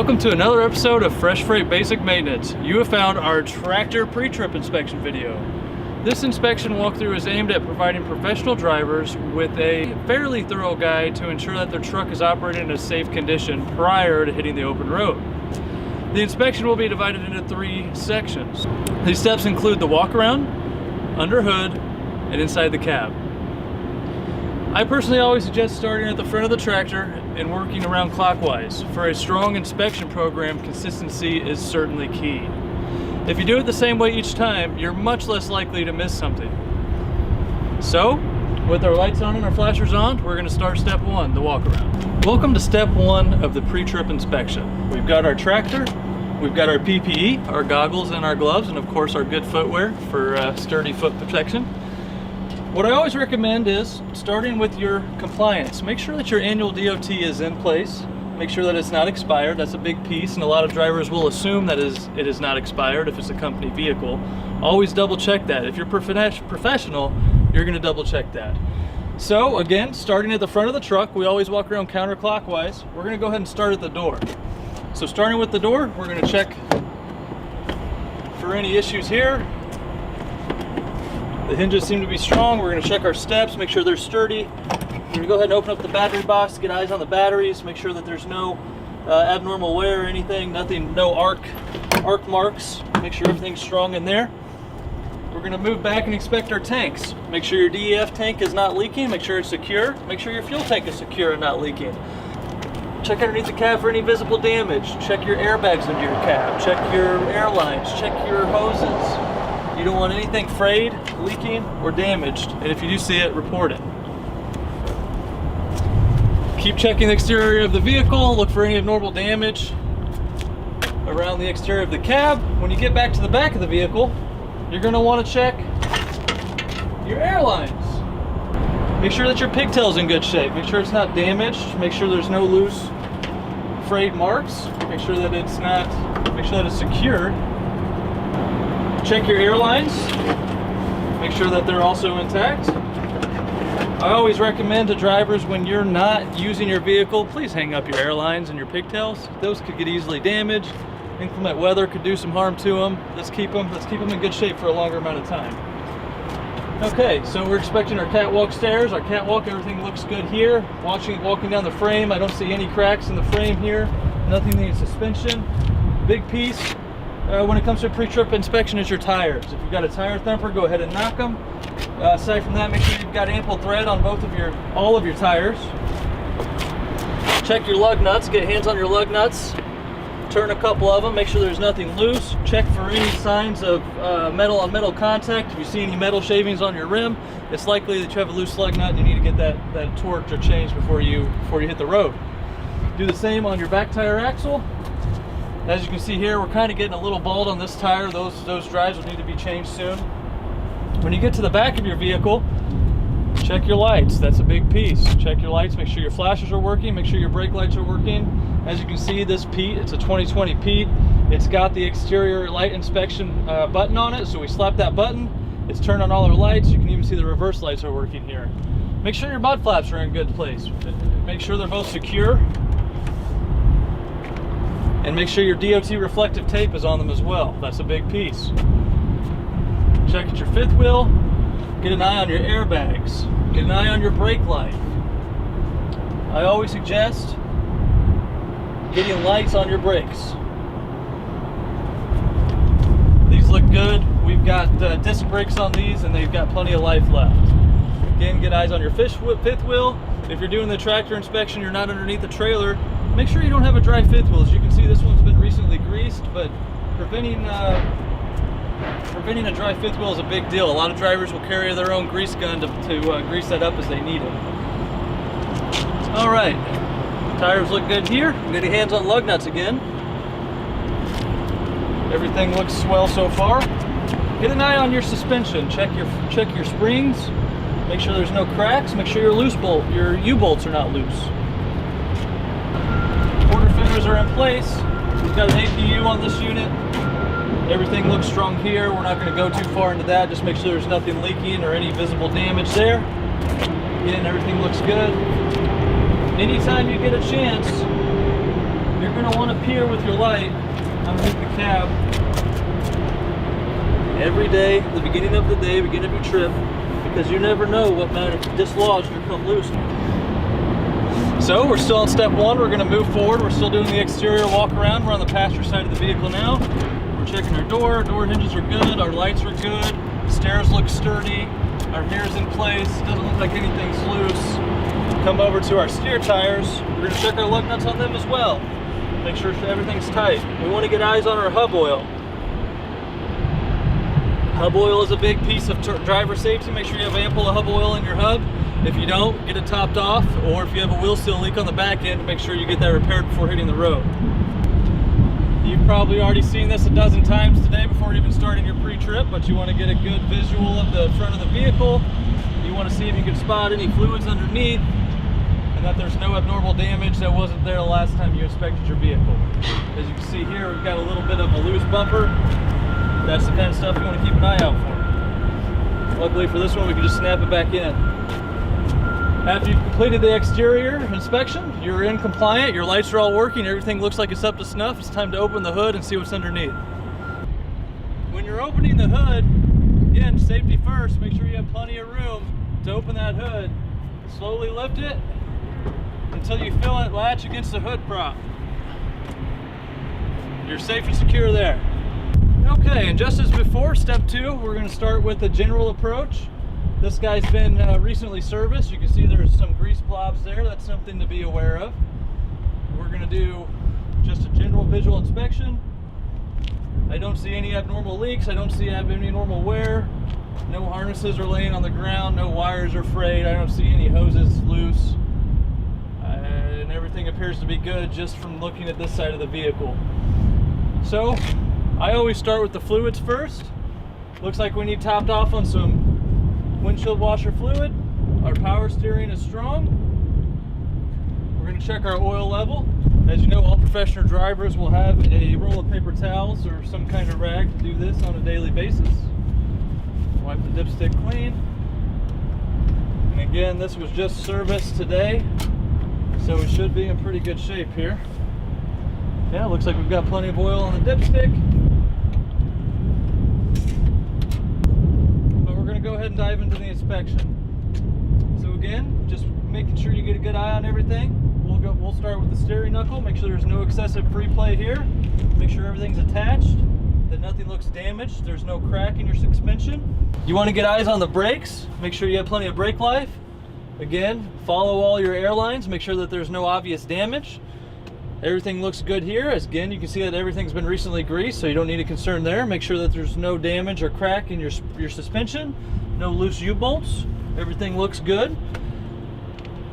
Welcome to another episode of Fresh Freight Basic Maintenance. You have found our tractor pre-trip inspection video. This inspection walkthrough is aimed at providing professional drivers with a fairly thorough guide to ensure that their truck is operating in a safe condition prior to hitting the open road. The inspection will be divided into 3 sections. These steps include the walk around, under hood, and inside the cab. I personally always suggest starting at the front of the tractor and working around clockwise. For a strong inspection program, consistency is certainly key. If you do it the same way each time, you're much less likely to miss something. So, with our lights on and our flashers on, we're going to start step 1, the walk around. Welcome to step 1 of the pre-trip inspection. We've got our tractor, we've got our PPE, our goggles and our gloves, and of course our good footwear for sturdy foot protection. What I always recommend is starting with your compliance. Make sure that your annual DOT is in place. Make sure that it's not expired. That's a big piece, and a lot of drivers will assume that it is not expired if it's a company vehicle. Always double check that. If you're professional, you're going to double check that. So again, starting at the front of the truck, we always walk around counterclockwise. We're going to go ahead and start at the door. So starting with the door, we're going to check for any issues here. The hinges seem to be strong. We're going to check our steps, make sure they're sturdy. We're going to go ahead and open up the battery box, get eyes on the batteries, make sure that there's no abnormal wear or anything, no arc marks. Make sure everything's strong in there. We're going to move back and inspect our tanks. Make sure your DEF tank is not leaking, make sure it's secure. Make sure your fuel tank is secure and not leaking. Check underneath the cab for any visible damage. Check your airbags under your cab. Check your air lines. Check your hoses. You don't want anything frayed, leaking, or damaged, and if you do see it, report it. Keep checking the exterior of the vehicle, look for any abnormal damage around the exterior of the cab. When you get back to the back of the vehicle, you're going to want to check your air lines. Make sure that your pigtail's in good shape. Make sure it's not damaged. Make sure there's no loose, frayed marks. Make sure that it's secured. Check your airlines, make sure that they're also intact. I always recommend to drivers, when you're not using your vehicle, please hang up your airlines and your pigtails. Those could get easily damaged. Inclement weather could do some harm to them. Let's keep them in good shape for a longer amount of time. Okay, so we're inspecting our catwalk stairs. Our catwalk, everything looks good here. Walking down the frame, I don't see any cracks in the frame here. Nothing needs suspension. Big piece. When it comes to a pre-trip inspection, is your tires. If you've got a tire thumper, go ahead and knock them. Aside from that, make sure you've got ample thread on all of your tires. Check your lug nuts, get hands on your lug nuts. Turn a couple of them, make sure there's nothing loose. Check for any signs of metal on metal contact. If you see any metal shavings on your rim, it's likely that you have a loose lug nut and you need to get that torqued or changed before you hit the road. Do the same on your back tire axle. As you can see here, we're kind of getting a little bald on this tire. Those drives will need to be changed soon. When you get to the back of your vehicle, check your lights. That's a big piece. Check your lights, make sure your flashers are working, make sure your brake lights are working. As you can see, this Pete, it's a 2020 Pete. It's got the exterior light inspection button on it, so we slap that button. It's turned on all our lights. You can even see the reverse lights are working here. Make sure your mud flaps are in good place. Make sure they're both secure. And make sure your DOT reflective tape is on them as well. That's a big piece. Check at your fifth wheel. Get an eye on your airbags. Get an eye on your brake light. I always suggest getting lights on your brakes. These look good. We've got disc brakes on these and they've got plenty of life left. Again, get eyes on your fifth wheel. If you're doing the tractor inspection, you're not underneath the trailer, make sure you don't have a dry fifth wheel. As you can see, this one's been recently greased, but preventing a dry fifth wheel is a big deal. A lot of drivers will carry their own grease gun to grease that up as they need it. All right, tires look good here. Get your hands on lug nuts again. Everything looks well so far. Get an eye on your suspension. Check your springs. Make sure there's no cracks. Make sure your U-bolts are not loose. Quarter fenders are in place. We've got an APU on this unit. Everything looks strong here. We're not going to go too far into that. Just make sure there's nothing leaking or any visible damage there. Again, everything looks good. Anytime you get a chance, You're going to want to peer with your light underneath the cab every day, at the beginning of the day, beginning of your trip, because you never know what might have dislodged or come loose. So we're still on step one. We're going to move forward. We're still doing the exterior walk around. We're on the passenger side of the vehicle now. We're checking our door hinges are good, our lights are good, stairs look sturdy, our hair's in place, doesn't look like anything's loose. Come over to our steer tires. We're going to check our lug nuts on them as well. Make sure everything's tight. We want to get eyes on our hub oil. Hub oil is a big piece of driver safety. Make sure you have ample hub oil in your hub. If you don't, get it topped off, or if you have a wheel seal leak on the back end, make sure you get that repaired before hitting the road. You've probably already seen this a dozen times today before even starting your pre-trip, but you want to get a good visual of the front of the vehicle. You want to see if you can spot any fluids underneath, and that there's no abnormal damage that wasn't there the last time you inspected your vehicle. As you can see here, we've got a little bit of a loose bumper. That's the kind of stuff you want to keep an eye out for. Luckily for this one, we can just snap it back in. After you've completed the exterior inspection, you're in compliant, your lights are all working, everything looks like it's up to snuff. It's time to open the hood and see what's underneath. When you're opening the hood, again, safety first, make sure you have plenty of room to open that hood. Slowly lift it until you feel it latch against the hood prop. You're safe and secure there. Okay, and just as before, step two, we're going to start with the general approach. This guy's been recently serviced. You can see there's some grease blobs there. That's something to be aware of. We're going to do just a general visual inspection. I don't see any abnormal leaks. I don't see any normal wear. No harnesses are laying on the ground. No wires are frayed. I don't see any hoses loose. And everything appears to be good just from looking at this side of the vehicle. So I always start with the fluids first. Looks like we need topped off on some windshield washer fluid. Our power steering is strong. We're going to check our oil level. As you know, all professional drivers will have a roll of paper towels or some kind of rag to do this on a daily basis. Wipe the dipstick clean. And again, this was just serviced today, so we should be in pretty good shape here. Yeah, looks like we've got plenty of oil on the dipstick. Go ahead and dive into the inspection. So again, just making sure you get a good eye on everything. We'll start with the steering knuckle. Make sure there's no excessive free play here. Make sure everything's attached, that nothing looks damaged. There's no crack in your suspension. You want to get eyes on the brakes. Make sure you have plenty of brake life. Again, follow all your air lines. Make sure that there's no obvious damage. Everything looks good here. As again, you can see that everything's been recently greased, so you don't need a concern there. Make sure that there's no damage or crack in your suspension, no loose U-bolts. Everything looks good.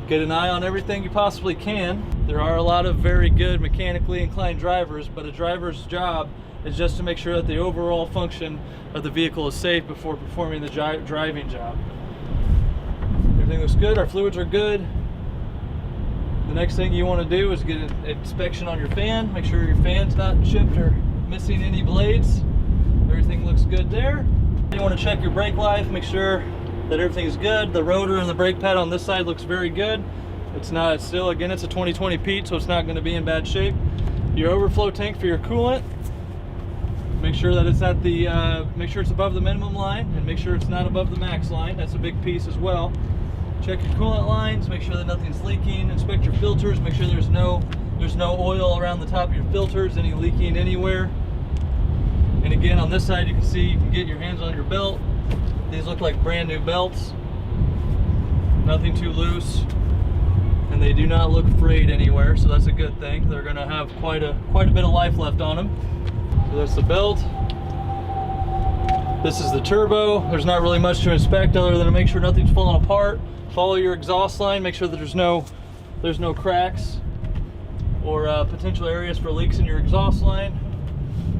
Get an eye on everything you possibly can. There are a lot of very good mechanically inclined drivers, but a driver's job is just to make sure that the overall function of the vehicle is safe before performing the driving job. Everything looks good. Our fluids are good. The next thing you want to do is get an inspection on your fan. Make sure your fan's not chipped or missing any blades. Everything looks good there. You want to check your brake life, make sure that everything's good. The rotor and the brake pad on this side looks very good. It's still, again, it's a 2020 Pete, so it's not going to be in bad shape. Your overflow tank for your coolant, make sure that it's at the, make sure it's above the minimum line, and make sure it's not above the max line. That's a big piece as well. Check your coolant lines, make sure that nothing's leaking. Inspect your filters, make sure there's no oil around the top of your filters, any leaking anywhere. And again, on this side, you can see, you can get your hands on your belt. These look like brand new belts. Nothing too loose. And they do not look frayed anywhere, so that's a good thing. They're gonna have quite a bit of life left on them. So that's the belt. This is the turbo. There's not really much to inspect other than to make sure nothing's falling apart. Follow your exhaust line, make sure that there's no cracks or potential areas for leaks in your exhaust line.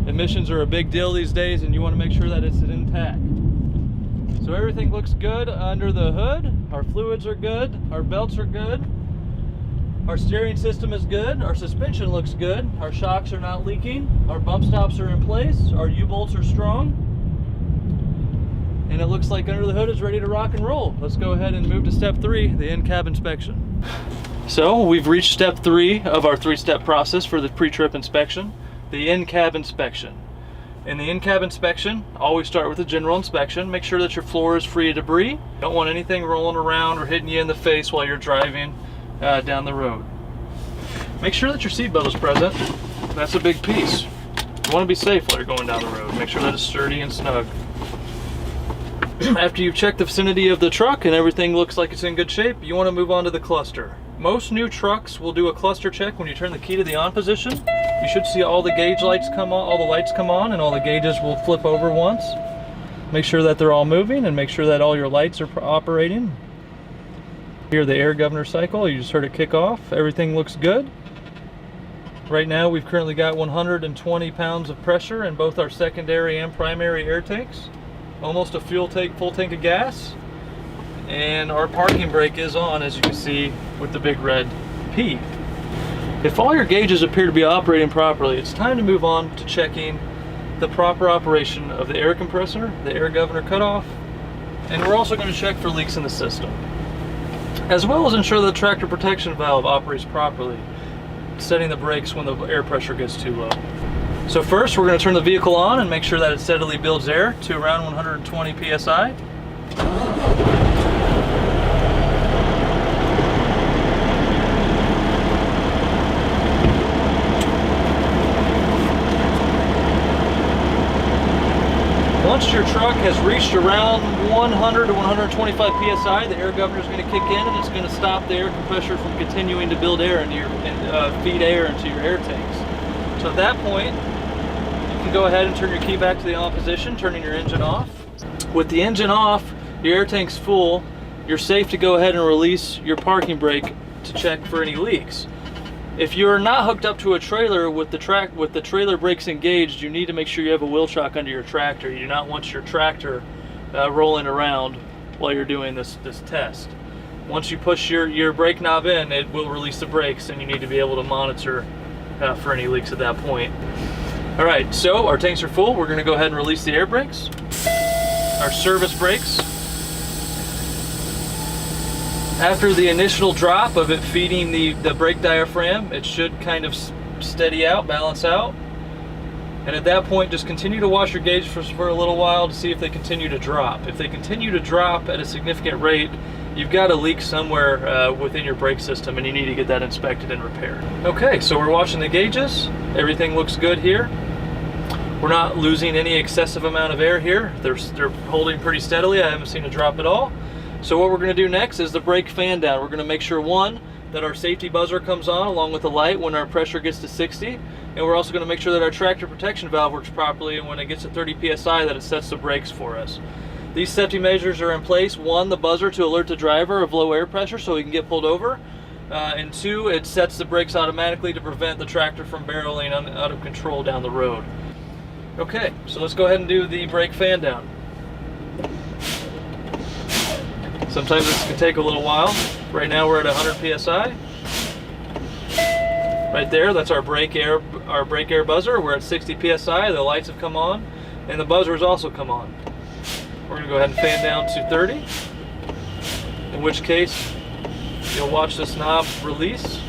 Emissions are a big deal these days, and you want to make sure that it's intact. So everything looks good under the hood. Our fluids are good, our belts are good, our steering system is good, our suspension looks good, our shocks are not leaking, our bump stops are in place, our U-bolts are strong. And it looks like under the hood is ready to rock and roll. Let's go ahead and move to step 3, the in-cab inspection. So we've reached step 3 of our 3-step process for the pre-trip inspection, the in-cab inspection. In the in-cab inspection, always start with a general inspection. Make sure that your floor is free of debris. Don't want anything rolling around or hitting you in the face while you're driving down the road. Make sure that your seatbelt is present. That's a big piece. You want to be safe while you're going down the road. Make sure that it's sturdy and snug. After you've checked the vicinity of the truck and everything looks like it's in good shape, you want to move on to the cluster. Most new trucks will do a cluster check when you turn the key to the on position. You should see all the gauge lights come on, all the lights come on, and all the gauges will flip over once. Make sure that they're all moving and make sure that all your lights are operating. Hear the air governor cycle, you just heard it kick off. Everything looks good. Right now we've currently got 120 pounds of pressure in both our secondary and primary air tanks. Almost a full tank of gas. And our parking brake is on, as you can see with the big red P. If all your gauges appear to be operating properly, it's time to move on to checking the proper operation of the air compressor, the air governor cutoff, and we're also going to check for leaks in the system, as well as ensure the tractor protection valve operates properly, setting the brakes when the air pressure gets too low. So first, we're going to turn the vehicle on and make sure that it steadily builds air to around 120 psi. Once your truck has reached around 100 to 125 psi, the air governor is going to kick in and it's going to stop the air compressor from continuing to build air into your feed air into your air tanks. So at that point, you can go ahead and turn your key back to the on position, turning your engine off. With the engine off, your air tank's full, you're safe to go ahead and release your parking brake to check for any leaks. If you're not hooked up to a trailer with the trailer brakes engaged, you need to make sure you have a wheel chock under your tractor. You do not want your tractor rolling around while you're doing this test. Once you push your brake knob in, it will release the brakes, and you need to be able to monitor for any leaks at that point. All right, so our tanks are full. We're going to go ahead and release the air brakes, our service brakes. After the initial drop of it feeding the brake diaphragm, it should kind of steady out, balance out. And at that point, just continue to wash your gauge for a little while to see if they continue to drop. If they continue to drop at a significant rate, you've got a leak somewhere within your brake system and you need to get that inspected and repaired. Okay, so we're watching the gauges. Everything looks good here. We're not losing any excessive amount of air here. They're holding pretty steadily. I haven't seen a drop at all. So what we're going to do next is the brake fan down. We're going to make sure, one, that our safety buzzer comes on along with the light when our pressure gets to 60. And we're also going to make sure that our tractor protection valve works properly, and when it gets to 30 psi that it sets the brakes for us. These safety measures are in place. One, the buzzer to alert the driver of low air pressure so he can get pulled over. And two, it sets the brakes automatically to prevent the tractor from barreling out of control down the road. Okay, so let's go ahead and do the brake fan down. Sometimes this can take a little while. Right now we're at 100 psi. Right there, that's our brake air buzzer. We're at 60 psi. The lights have come on, and the buzzer has also come on. We're gonna go ahead and fan down to 30. In which case, you'll watch this knob release,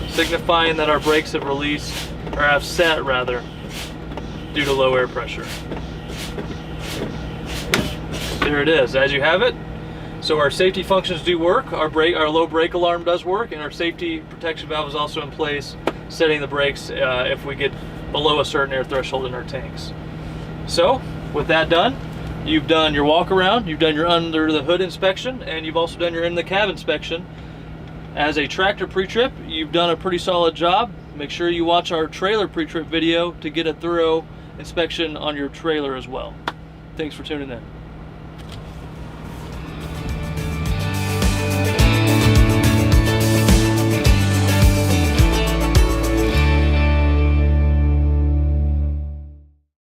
signifying that our brakes have released, or have set rather, due to low air pressure. There it is. As you have it. So our safety functions do work, our low brake alarm does work, and our safety protection valve is also in place, setting the brakes if we get below a certain air threshold in our tanks. So, with that done, you've done your walk around, you've done your under the hood inspection, and you've also done your in the cab inspection. As a tractor pre-trip, you've done a pretty solid job. Make sure you watch our trailer pre-trip video to get a thorough inspection on your trailer as well. Thanks for tuning in.